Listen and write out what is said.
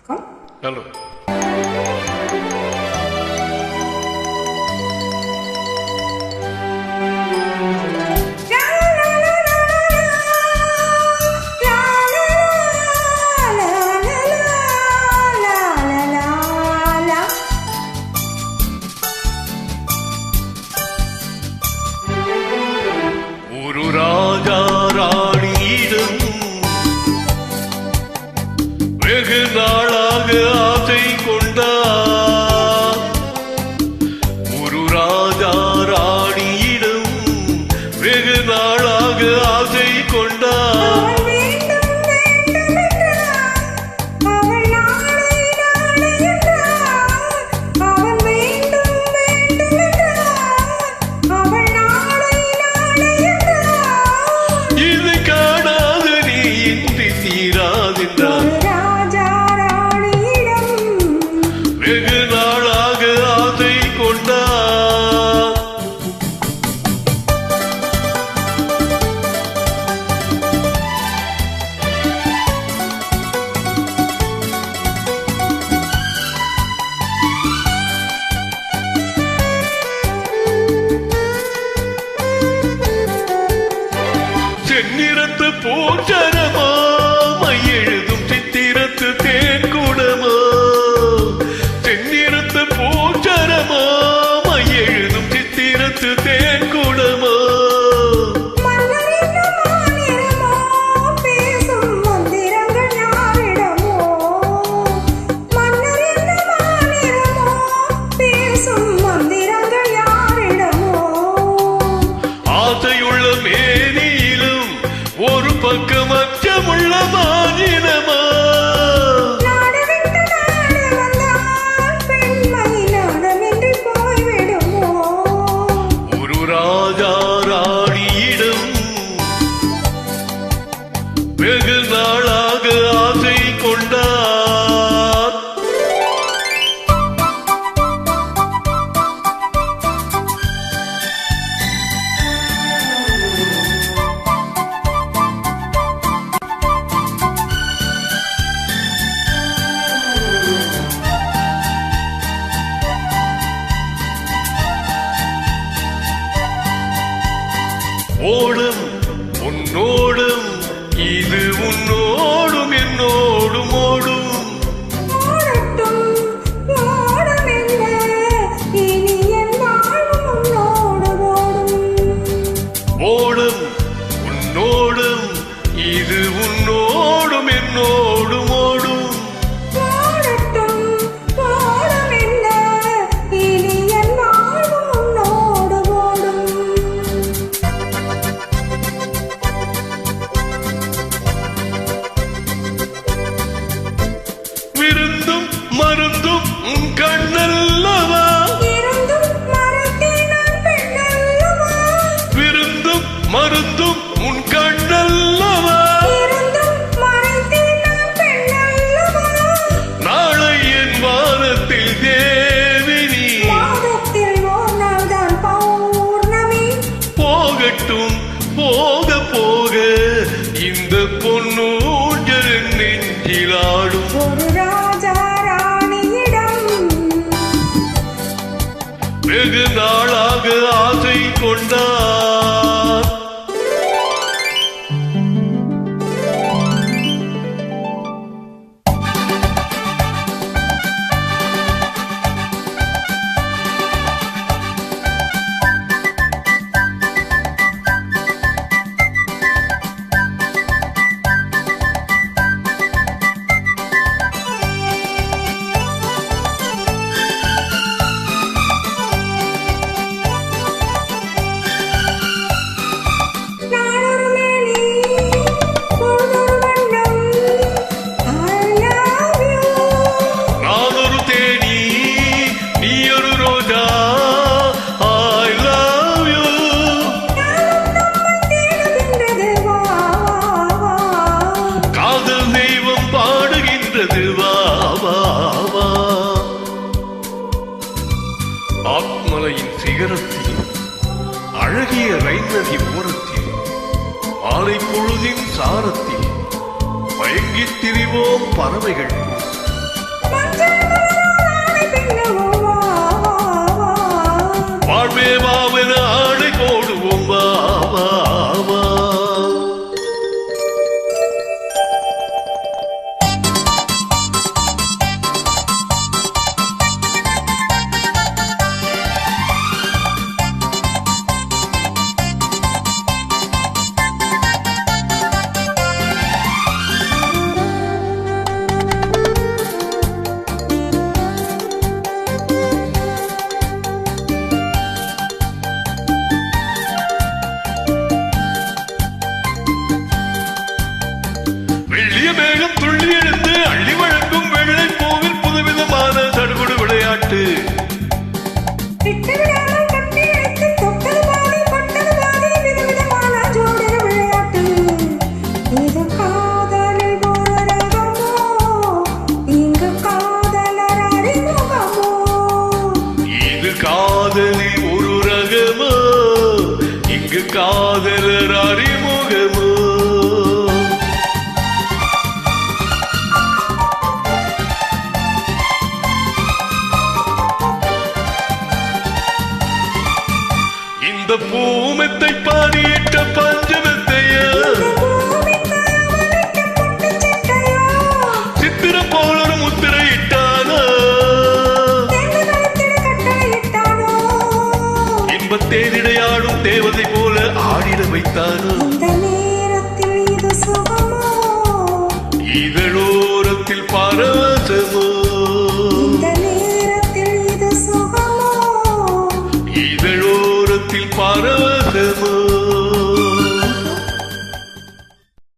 Hello. ராஜா ராணியிடம் வெகு நாளாக ஆசை கொண்டார். ஒரு ராஜா ராணியிடம் வெகு நாளாக ஆசை கொண்டார். வெகு நாளாக ஆசை கொண்டார். செந்நிறத்து போற்றரமா எழுதும் சித்திரத்து தேன் கூடமா. செந்நிறத்து போற்றரமா எழுதும் சித்திரத்து தேன் கூடமா. ஆசையுள்ள மேனியிலும் ஒரு பக்கம் அச்சமுள்ள மாநிலமா. ஒரு ராஜா ராணியிடம் வெகு நாளாக ஆசை கொண்டார். ஓடும் உன்னோடும் இது உன்னோடும் என்னோடும் ஓடும். ஓடும் உன்னோடும் இது உன்னோடும் என்னோடும் ஓடும். விருந்தும் மருந்தும் உன் கண்ணல்லவா. விருந்தும் மருந்தும் உன் கண்ணல்லவா. நாளை என் வானத்தில் தேவினி போகட்டும் போக போக இந்த பொன்னூஞ்சல் நெஞ்சிலாடும். வெகு நாளாக ஆசை கொண்டார். ஆத்மலையின் சிகரத்தில் அழகிய ரைநதி ஓரத்தில் மாலை பொழுதின் சாரத்தில் மயங்கித் திரிவோம் பறவைகள். காதலர் அறிமுகமோ இந்த பூமெத்தை பாடியிட்ட பஞ்சமெத்தையா சித்திர போலர் முத்திரையிட்டானா இன்பத் தேனிடையாடும் தேவதை போல ஆடிட வைத்தானோ